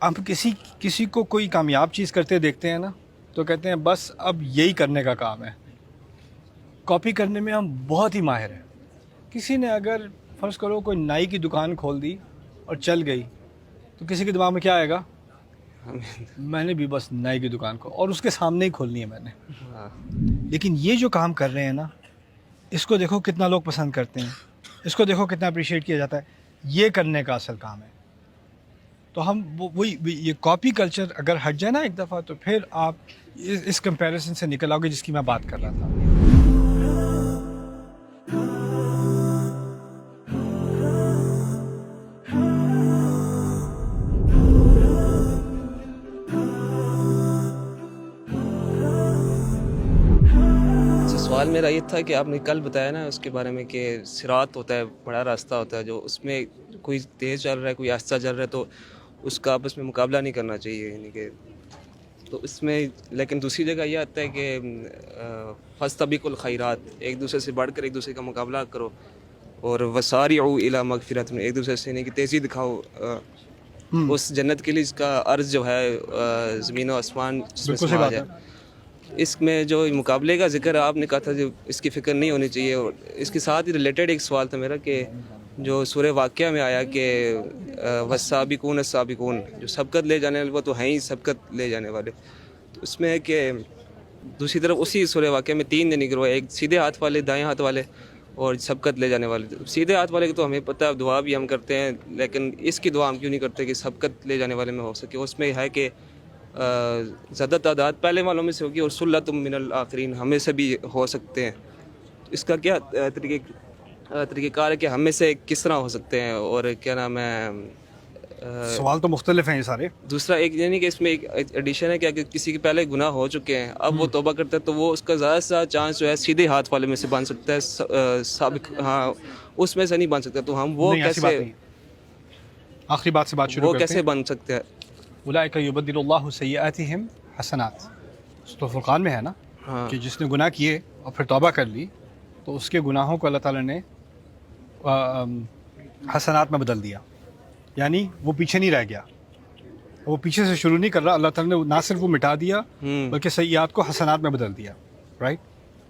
آپ کسی کو کوئی کامیاب چیز کرتے دیکھتے ہیں نا تو کہتے ہیں بس اب یہی کرنے کا کام ہے. کاپی کرنے میں ہم بہت ہی ماہر ہیں. کسی نے اگر فرض کرو کوئی نائی کی دکان کھول دی اور چل گئی تو کسی کے دماغ میں کیا آئے گا؟ میں نے بھی بس نائی کی دکان کو اور اس کے سامنے ہی کھولنی ہے میں نے. لیکن یہ جو کام کر رہے ہیں نا اس کو دیکھو کتنا لوگ پسند کرتے ہیں, اس کو دیکھو کتنا اپریشیٹ کیا جاتا ہے. یہ کرنے کا اصل کام ہے. تو ہم وہی یہ کاپی کلچر اگر ہٹ جائے نا ایک دفعہ تو پھر آپ اس کمپیریزن سے نکل آؤ گے جس کی میں بات کر رہا تھا. سوال میرا یہ تھا کہ آپ نے کل بتایا نا اس کے بارے میں کہ صراط ہوتا ہے, بڑا راستہ ہوتا ہے, جو اس میں کوئی تیز چل رہا ہے کوئی آہستہ چل رہا ہے تو اس کا آپس میں مقابلہ نہیں کرنا چاہیے, یعنی کہ تو اس میں لیکن دوسری جگہ یہ آتا ہے کہ فاستبقوا الخیرات, ایک دوسرے سے بڑھ کر ایک دوسرے کا مقابلہ کرو, اور وسارعوا الی مغفرۃ, ایک دوسرے سے یعنی کہ تیزی دکھاؤ اس جنت کے لیے جس کا عرض جو ہے زمین و آسمان جس میں سما جائے. اس میں جو مقابلے کا ذکر آپ نے کہا تھا جو اس کی فکر نہیں ہونی چاہیے, اور اس کے ساتھ ہی ریلیٹڈ ایک سوال تھا میرا کہ جو سورہ واقعہ میں آیا کہ والسابقون السابقون, جو سبقت لے جانے والے وہ تو ہیں ہی سبقت لے جانے والے. تو اس میں ہے کہ دوسری طرف اسی سورہ واقعہ میں 3 گروہ, ایک سیدھے ہاتھ والے, دائیں ہاتھ والے اور سبقت لے جانے والے. سیدھے ہاتھ والے کی تو ہمیں پتہ ہے دعا بھی ہم کرتے ہیں, لیکن اس کی دعا ہم کیوں نہیں کرتے کہ سبقت لے جانے والے میں ہو سکے. اس میں ہے کہ زیادہ تعداد پہلے والوں میں سے ہوگی اور سلۃ من الآخرین ہمیں سے بھی ہو سکتے ہیں. اس کا کیا طریقہ کار ہے کہ ہم میں سے کس طرح ہو سکتے ہیں, اور کیا نام ہے سوال تو مختلف ہیں یہ سارے. دوسرا ایک یعنی کہ اس میں ایک ایڈیشن ہے کہ اگر کسی کے پہلے گناہ ہو چکے ہیں اب وہ توبہ کرتا ہے تو وہ اس کا زیادہ سے زیادہ چانس جو ہے سیدھے ہاتھ والے میں سے بن سکتا ہے, سابق ہاں اس میں سے نہیں بن سکتا. تو ہم وہ کیسے آخری بات سے بات شروع وہ کرتے کیسے ہیں. بن سکتے ہیں؟ اولئک یبدل اللہ سیئاتہم حسنات, تو فرقان میں ہے نا کہ جس نے گناہ کیے اور پھر توبہ کر لی تو اس کے گناہوں کو اللہ تعالیٰ نے حسنات میں بدل دیا. یعنی وہ پیچھے نہیں رہ گیا, وہ پیچھے سے شروع نہیں کر رہا. اللہ تعالیٰ نے نہ صرف وہ مٹا دیا بلکہ سیئات کو حسنات میں بدل دیا. رائٹ,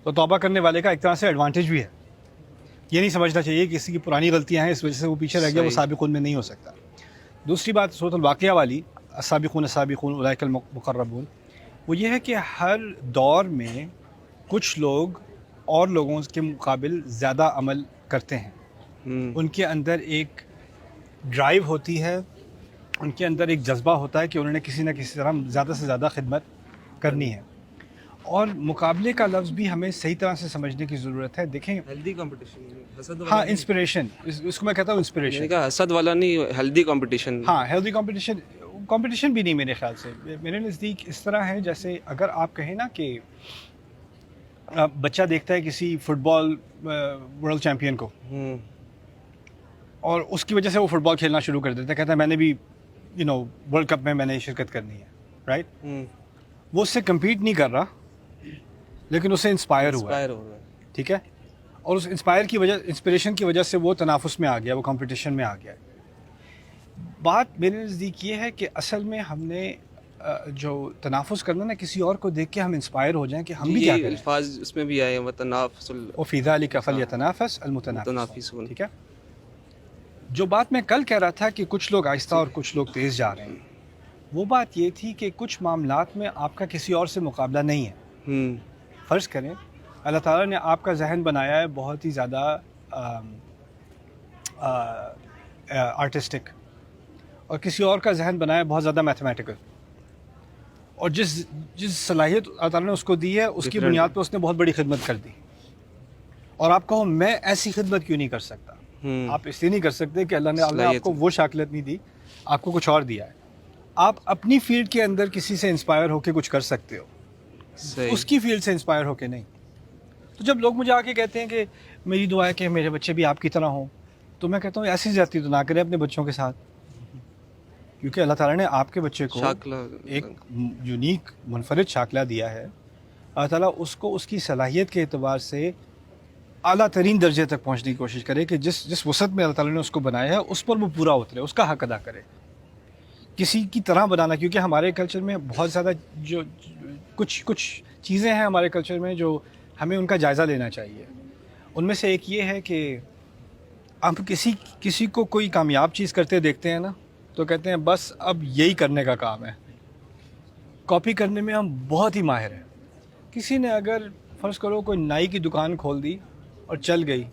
تو توبہ کرنے والے کا ایک طرح سے ایڈوانٹیج بھی ہے. یہ نہیں سمجھنا چاہیے کہ کسی کی پرانی غلطیاں ہیں اس وجہ سے وہ پیچھے رہ گیا, وہ سابقون میں نہیں ہو سکتا. دوسری بات سورۃ الواقعہ والی السابقون السابقون اولئک المقربون, وہ یہ ہے کہ ہر دور میں کچھ لوگ اور لوگوں کے مقابل زیادہ عمل کرتے ہیں. ان کے اندر ایک ڈرائیو ہوتی ہے, ان کے اندر ایک جذبہ ہوتا ہے کہ انہوں نے کسی نہ کسی طرح زیادہ سے زیادہ خدمت کرنی ہے. اور مقابلے کا لفظ بھی ہمیں صحیح طرح سے سمجھنے کی ضرورت ہے. دیکھیں ہیلدی کمپٹیشن, ہاں انسپریشن, اس کو میں کہتا ہوں انسپریشن, حسد والا نہیں, ہیلدی کمپٹیشن. ہاں ہیلدی کمپٹیشن بھی نہیں میرے خیال سے. میرے نزدیک اس طرح ہے جیسے اگر آپ کہیں نا کہ بچہ دیکھتا ہے کسی فٹ بال ورلڈ چیمپئن کو اور اس کی وجہ سے وہ فٹ بال کھیلنا شروع کر دیتا ہے, کہتا ہے میں نے بھی ورلڈ کپ میں نے شرکت کرنی ہے. رائٹ, وہ اس سے کمپیٹ نہیں کر رہا لیکن اسے انسپائر ہوا ہے. ٹھیک ہے, اور اس انسپریشن کی وجہ سے وہ تنافس میں آ گیا, وہ کمپٹیشن میں آ گیا. بات میرے نزدیک یہ ہے کہ اصل میں ہم نے جو تنافس کرنا نا کسی اور کو دیکھ کے ہم انسپائر ہو جائیں کہ ہم بھی کیا کریں. الفاظ اس میں بھی آئے ہیں وتنافس وفی ذلک فلیتنافس المتنافسون. ٹھیک ہے, جو بات میں کل کہہ رہا تھا کہ کچھ لوگ آہستہ اور کچھ لوگ تیز جا رہے ہیں, وہ بات یہ تھی کہ کچھ معاملات میں آپ کا کسی اور سے مقابلہ نہیں ہے. فرض کریں اللہ تعالیٰ نے آپ کا ذہن بنایا ہے بہت ہی زیادہ آرٹسٹک, اور کسی اور کا ذہن بنایا ہے بہت زیادہ میتھمیٹیکل, اور جس صلاحیت اللہ تعالیٰ نے اس کو دی ہے اس کی بنیاد پہ اس نے بہت بڑی خدمت کر دی. اور آپ کہو میں ایسی خدمت کیوں نہیں کر سکتا؟ آپ اس لیے نہیں کر سکتے کہ اللہ نے آپ کو وہ شاکلت نہیں دی, آپ کو کچھ اور دیا ہے. آپ اپنی فیلڈ کے اندر کسی سے انسپائر ہو کے کچھ کر سکتے ہو, اس کی فیلڈ سے انسپائر ہو کے نہیں. تو جب لوگ مجھے آ کے کہتے ہیں کہ میری دعا ہے کہ میرے بچے بھی آپ کی طرح ہوں, تو میں کہتا ہوں ایسی زیادتی تو نہ کریں اپنے بچوں کے ساتھ, کیونکہ اللہ تعالیٰ نے آپ کے بچے کو ایک یونیک منفرد شاکلہ دیا ہے. اللہ تعالیٰ اس کو اس کی صلاحیت کے اعتبار سے اعلیٰ ترین درجے تک پہنچنے کی کوشش کرے کہ جس وسعت میں اللہ تعالیٰ نے اس کو بنایا ہے اس پر وہ پورا اترے, اس کا حق ادا کرے. کسی کی طرح بنانا, کیونکہ ہمارے کلچر میں بہت زیادہ جو کچھ چیزیں ہیں ہمارے کلچر میں جو ہمیں ان کا جائزہ لینا چاہیے. ان میں سے ایک یہ ہے کہ ہم کسی کو کوئی کامیاب چیز کرتے دیکھتے ہیں نا, تو کہتے ہیں بس اب یہی کرنے کا کام ہے. کاپی کرنے میں ہم بہت ہی ماہر ہیں. کسی نے اگر فرض کرو کوئی نائی کی دکان کھول دی اور چل گئی,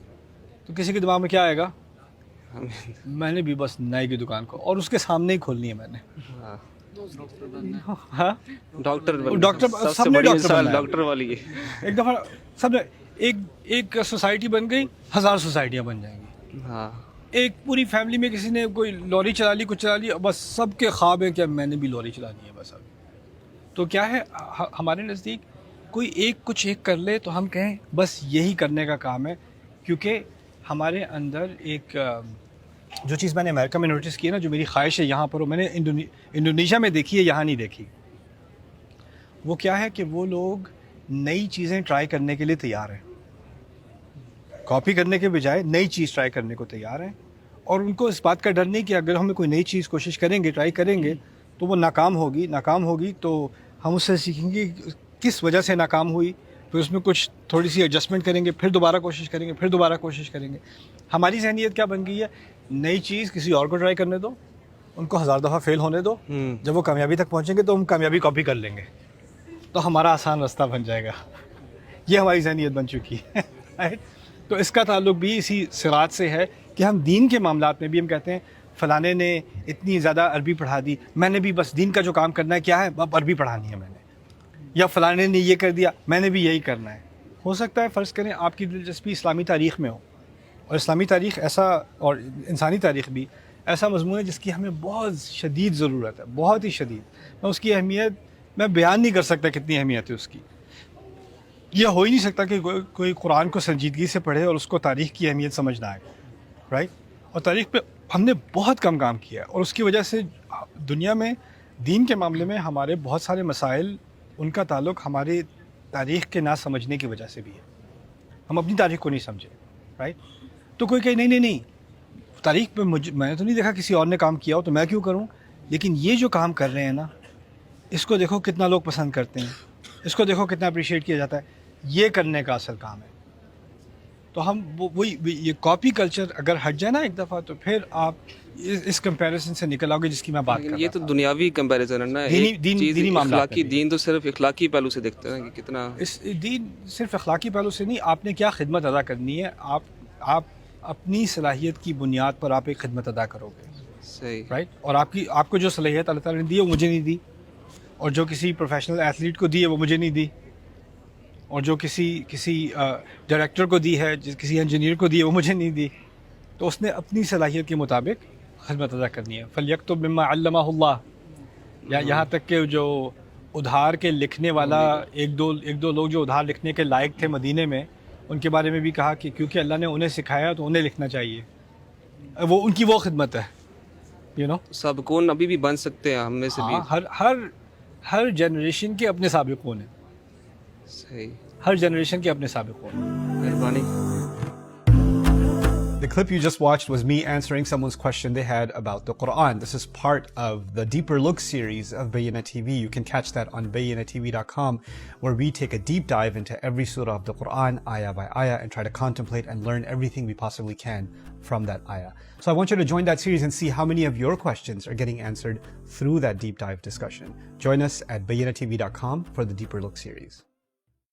تو کسی کے دماغ میں کیا آئے گا, میں نے بھی بس نائی کی دکان کو, اور اس کے سامنے ہی کھولنی ہے میں نے. ہاں ڈاکٹر سب نے ڈاکٹر والی ہے. ایک دفعہ سب نے ایک سوسائٹی بن گئی, 1000 سوسائٹیاں بن جائیں گی. ہاں ایک پوری فیملی میں کسی نے کوئی لوری چلا لی, کچھ چلا لی, بس سب کے خواب ہیں کہ میں نے بھی لوری چلانی ہے بس اب. تو کیا ہے ہمارے نزدیک کوئی کچھ ایک کر لے تو ہم کہیں بس یہی کرنے کا کام ہے. کیونکہ ہمارے اندر ایک جو چیز میں نے امریکہ میں نوٹس کی ہے نا, جو میری خواہش ہے یہاں پر, میں نے انڈونیشیا میں دیکھی ہے, یہاں نہیں دیکھی. وہ کیا ہے کہ وہ لوگ نئی چیزیں ٹرائی کرنے کے لیے تیار ہیں. کاپی کرنے کے بجائے نئی چیز ٹرائی کرنے کو تیار ہیں, اور ان کو اس بات کا ڈر نہیں کہ اگر ہم کوئی نئی چیز کوشش کریں گے, ٹرائی کریں گے, تو وہ ناکام ہوگی تو ہم اس سے سیکھیں گے کس وجہ سے ناکام ہوئی, پھر اس میں کچھ تھوڑی سی ایڈجسٹمنٹ کریں گے, پھر دوبارہ کوشش کریں گے. ہماری ذہنیت کیا بن گئی ہے, نئی چیز کسی اور کو ٹرائی کرنے دو, ان کو 1000 دفعہ فیل ہونے دو, جب وہ کامیابی تک پہنچیں گے تو ہم کامیابی کاپی کر لیں گے, تو ہمارا آسان راستہ بن جائے گا. یہ ہماری ذہنیت بن چکی ہے. تو اس کا تعلق بھی اسی صراط سے ہے کہ ہم دین کے معاملات میں بھی ہم کہتے ہیں فلانے نے اتنی زیادہ عربی پڑھا دی, میں نے بھی بس دین کا جو کام کرنا ہے کیا ہے, اب عربی پڑھانی ہے میں نے, یا فلانے نے یہ کر دیا میں نے بھی یہی کرنا ہے. ہو سکتا ہے فرض کریں آپ کی دلچسپی اسلامی تاریخ میں ہو, اور اسلامی تاریخ ایسا, اور انسانی تاریخ بھی ایسا مضمون ہے جس کی ہمیں بہت شدید ضرورت ہے, بہت ہی شدید. میں اس کی اہمیت میں بیان نہیں کر سکتا کتنی اہمیت ہے اس کی. یہ ہو ہی نہیں سکتا کہ کوئی قرآن کو سنجیدگی سے پڑھے اور اس کو تاریخ کی اہمیت سمجھ نہ آئے, رائٹ. اور تاریخ پہ ہم نے بہت کم کام کیا ہے, اور اس کی وجہ سے دنیا میں دین کے معاملے میں ہمارے بہت سارے مسائل, ان کا تعلق ہماری تاریخ کے نہ سمجھنے کی وجہ سے بھی ہے. ہم اپنی تاریخ کو نہیں سمجھے, رائٹ. تو کوئی کہے نہیں تاریخ پہ میں نے تو نہیں دیکھا کسی اور نے کام کیا ہو, تو میں کیوں کروں. لیکن یہ جو کام کر رہے ہیں نا, اس کو دیکھو کتنا لوگ پسند کرتے ہیں, اس کو دیکھو کتنا اپریشیٹ کیا جاتا ہے, یہ کرنے کا اصل کام ہے. تو ہم وہی یہ کاپی کلچر اگر ہٹ جائے نا ایک دفعہ, تو پھر آپ اس کمپیریزن سے نکل آؤ گے جس کی میں بات کر رہا تھا. یہ تو دنیاوی کمپیریزن ہے نا, دینی معاملات میں. دین تو صرف اخلاقی پہلو سے دیکھتے ہیں کہ کتنا, اس دین صرف اخلاقی پہلو سے نہیں, آپ نے کیا خدمت ادا کرنی ہے, آپ اپنی صلاحیت کی بنیاد پر آپ ایک خدمت ادا کرو گے, صحیح, رائٹ. اور آپ کو جو صلاحیت اللہ تعالیٰ نے دی ہے وہ مجھے نہیں دی, اور جو کسی پروفیشنل ایتھلیٹ کو دی ہے وہ مجھے نہیں دی, اور جو کسی ڈائریکٹر کو دی ہے, کسی انجینئر کو دی ہے وہ مجھے نہیں دی. تو اس نے اپنی صلاحیت کے مطابق خدمت ادا کرنی ہے. فَلْيَكْتُبْ مِمَّا عَلَّمَهُ اللَّهُ, یا یہاں تک کہ جو ادھار کے لکھنے والا ایک دو لوگ جو ادھار لکھنے کے لائق تھے مدینے میں, ان کے بارے میں بھی کہا کہ کیونکہ اللہ نے انہیں سکھایا تو انہیں لکھنا چاہیے, وہ ان کی وہ خدمت ہے. سابقون ابھی بھی بن سکتے ہیں ہم میں سے بھی. ہر جنریشن کے اپنے سابقون ہیں, صحیح, ہر جنریشن کے اپنے سابقون ہیں. مہربانی. The clip you just watched was me answering someone's question they had about the Quran. This is part of the Deeper Look series of Bayyinah TV. You can catch that on BayyinahTV.com, where we take a deep dive into every surah of the Quran, ayah by ayah, and try to contemplate and learn everything we possibly can from that ayah. So I want you to join that series and see how many of your questions are getting answered through that deep dive discussion. Join us at BayyinahTV.com for the Deeper Look series.